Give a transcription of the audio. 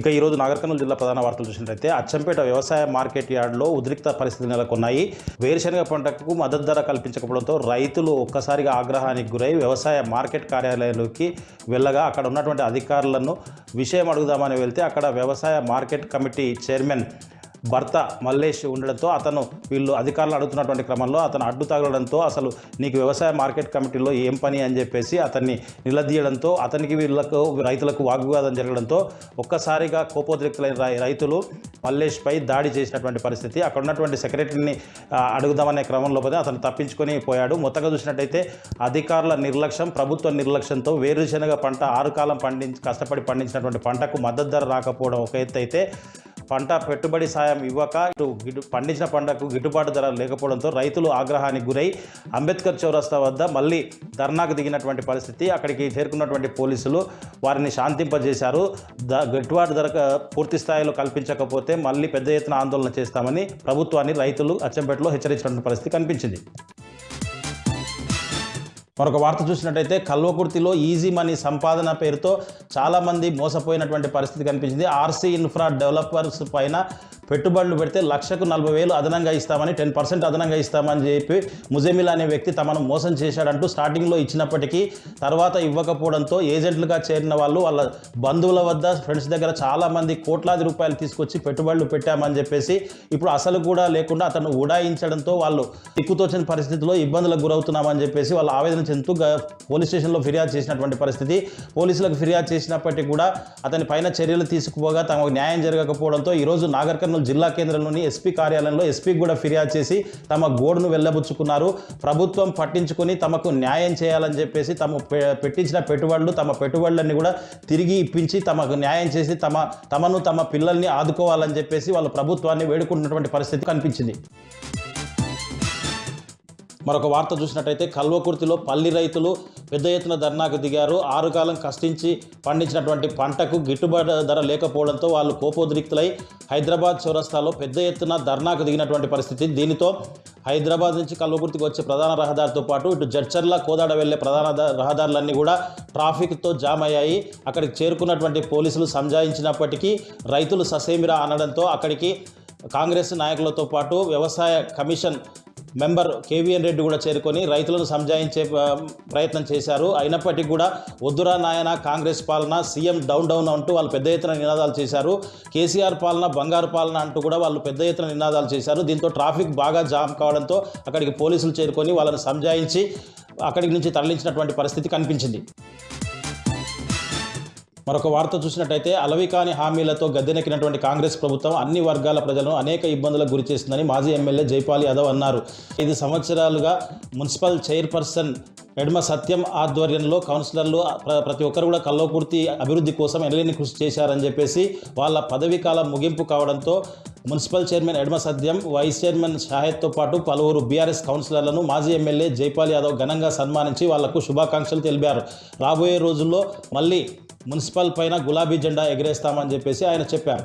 ఇక ఈరోజు నాగర్ కర్నూలు జిల్లా ప్రధాన వార్తలు చూసినట్లయితే అచ్చంపేట వ్యవసాయ మార్కెట్ యార్డులో ఉద్రిక్త పరిస్థితులు నెలకొన్నాయి. వేరుశనగ పంటకు మద్దతు ధర కల్పించకపోవడంతో రైతులు ఒక్కసారిగా ఆగ్రహానికి గురై వ్యవసాయ మార్కెట్ కార్యాలయంలోకి వెళ్ళగా అక్కడ ఉన్నటువంటి అధికారులను విషయం అడుగుదామని వెళ్తే అక్కడ వ్యవసాయ మార్కెట్ కమిటీ చైర్మన్ భర్త మల్లేష్ ఉండడంతో అతను వీళ్ళు అధికారులు అడుగుతున్నటువంటి క్రమంలో అతను అడ్డు తగలడంతో అసలు నీకు వ్యవసాయ మార్కెట్ కమిటీలో ఏం పని అని చెప్పేసి అతన్ని నిలదీయడంతో అతనికి వీళ్ళకు రైతులకు వాగ్వివాదం జరగడంతో ఒక్కసారిగా కోపోద్రిక్తులైన రైతులు మల్లేష్పై దాడి చేసినటువంటి పరిస్థితి. అక్కడ ఉన్నటువంటి సెక్రటరీని అడుగుదామనే క్రమంలో అతను తప్పించుకొని పోయాడు. మొత్తంగా చూసినట్టయితే అధికారుల నిర్లక్ష్యం, ప్రభుత్వ నిర్లక్ష్యంతో వేరుశనగ పంట 6 కాలం కష్టపడి పండించినటువంటి పంటకు మద్దతు ధర రాకపోవడం ఒక ఎత్తు అయితే పంట పెట్టుబడి సాయం ఇవ్వక ఇటు పండించిన పంటకు గిట్టుబాటు ధర లేకపోవడంతో రైతులు ఆగ్రహానికి గురై అంబేద్కర్ చౌరస్తా వద్ద మళ్ళీ ధర్నాకు దిగినటువంటి పరిస్థితి. అక్కడికి చేరుకున్నటువంటి పోలీసులు వారిని శాంతింపజేశారు. గిట్టుబాటు ధర పూర్తి స్థాయిలో కల్పించకపోతే మళ్ళీ పెద్ద ఎత్తున ఆందోళన చేస్తామని ప్రభుత్వాన్ని రైతులు అచ్చంపేటలో హెచ్చరించినటువంటి పరిస్థితి కనిపించింది. మరొక వార్త చూసినట్టయితే కల్వకుర్తిలో ఈజీ మనీ సంపాదన పేరుతో చాలామంది మోసపోయినటువంటి పరిస్థితి కనిపించింది. ఆర్సీ ఇన్ఫ్రా డెవలపర్స్ పైన పెట్టుబడులు పెడితే లక్షకు 40,000 అదనంగా ఇస్తామని 10% అదనంగా ఇస్తామని చెప్పి ముజమిల్ అనే వ్యక్తి తమను మోసం చేశాడంటూ స్టార్టింగ్లో ఇచ్చినప్పటికీ తర్వాత ఇవ్వకపోవడంతో ఏజెంట్లుగా చేరిన వాళ్ళు వాళ్ళ బంధువుల వద్ద ఫ్రెండ్స్ దగ్గర చాలామంది కోట్లాది రూపాయలు తీసుకొచ్చి పెట్టుబడులు పెట్టామని చెప్పేసి ఇప్పుడు అసలు కూడా లేకుండా అతను ఉడాయించడంతో వాళ్ళు దిక్కుతోచని పరిస్థితిలో ఇబ్బందులకు గురవుతున్నామని చెప్పేసి వాళ్ళు ఆవేదన చెందుతూ పోలీస్ స్టేషన్లో ఫిర్యాదు చేసినటువంటి పరిస్థితి. పోలీసులకు ఫిర్యాదు చేసినప్పటికీ కూడా అతని పైన చర్యలు తీసుకుపోగా తమకు న్యాయం జరగకపోవడంతో ఈరోజు నాగర్ కర్నూలు జిల్లా కేంద్రంలోని ఎస్పీ కార్యాలయంలో ఎస్పీకి కూడా ఫిర్యాదు చేసి తమ గోడును వెళ్ళబుచ్చుకున్నారు. ప్రభుత్వం పట్టించుకొని తమకు న్యాయం చేయాలని చెప్పేసి తమ పెట్టించిన తమ పెట్టుబడులన్నీ కూడా తిరిగి ఇప్పించి తమకు న్యాయం చేసి తమను తమ పిల్లల్ని ఆదుకోవాలని చెప్పేసి వాళ్ళు ప్రభుత్వాన్ని వేడుకుంటున్నటువంటి పరిస్థితి కనిపించింది. మరొక వార్త చూసినట్టయితే కల్వకుర్తిలో పల్లి రైతులు పెద్ద ఎత్తున ధర్నాకు దిగారు. 6 కాలం కష్టించి పండించినటువంటి పంటకు గిట్టుబాటు ధర లేకపోవడంతో వాళ్ళు కోపోద్రిక్తులై హైదరాబాద్ చౌరస్తాలో పెద్ద ఎత్తున ధర్నాకు దిగినటువంటి పరిస్థితి. దీనితో హైదరాబాద్ నుంచి కల్వకుర్తికి వచ్చే ప్రధాన రహదారితో పాటు ఇటు జడ్చర్ల కోదాడ వెళ్లే ప్రధాన రహదారులన్నీ కూడా ట్రాఫిక్తో జామ్ అయ్యాయి. అక్కడికి చేరుకున్నటువంటి పోలీసులు సంజాయించినప్పటికీ రైతులు ససేమిరా అనడంతో అక్కడికి కాంగ్రెస్ నాయకులతో పాటు వ్యవసాయ కమిషన్ మెంబర్ కేవీఎన్ రెడ్డి కూడా చేరుకొని రైతులను సంజాయించే ప్రయత్నం చేశారు. అయినప్పటికీ కూడా వద్దురా నాయన కాంగ్రెస్ పాలన, సీఎం డౌన్ డౌన్ అంటూ వాళ్ళు పెద్ద ఎత్తున నినాదాలు చేశారు. కేసీఆర్ పాలన బంగారు పాలన అంటూ కూడా వాళ్ళు పెద్ద ఎత్తున నినాదాలు చేశారు. దీంతో ట్రాఫిక్ బాగా జామ్ కావడంతో అక్కడికి పోలీసులు చేరుకొని వాళ్ళని సంజాయించి అక్కడి నుంచి తరలించినటువంటి పరిస్థితి కనిపించింది. మరొక వార్త చూసినట్టయితే అలవికాని హామీలతో గద్దెనెక్కినటువంటి కాంగ్రెస్ ప్రభుత్వం అన్ని వర్గాల ప్రజలను అనేక ఇబ్బందులకు గురి చేస్తుందని మాజీ ఎమ్మెల్యే జైపాల్ యాదవ్ అన్నారు. 5 సంవత్సరాలుగా మున్సిపల్ చైర్పర్సన్ ఎడమ సత్యం ఆధ్వర్యంలో కౌన్సిలర్లు ప్రతి ఒక్కరు కూడా కల్వకుర్తి అభివృద్ధి కోసం ఎనలేని కృషి చేశారని చెప్పేసి వాళ్ళ పదవీ కాలం ముగింపు కావడంతో మున్సిపల్ చైర్మన్ ఎడమ సత్యం, వైస్ చైర్మన్ షాహెద్తో పాటు పలువురు బీఆర్ఎస్ కౌన్సిలర్లను మాజీ ఎమ్మెల్యే జైపాల్ యాదవ్ ఘనంగా సన్మానించి వాళ్లకు శుభాకాంక్షలు తెలిపారు. రాబోయే రోజుల్లో మళ్ళీ మున్సిపల్ పైన గులాబీ జెండా ఎగరేస్తామని చెప్పేసి ఆయన చెప్పారు.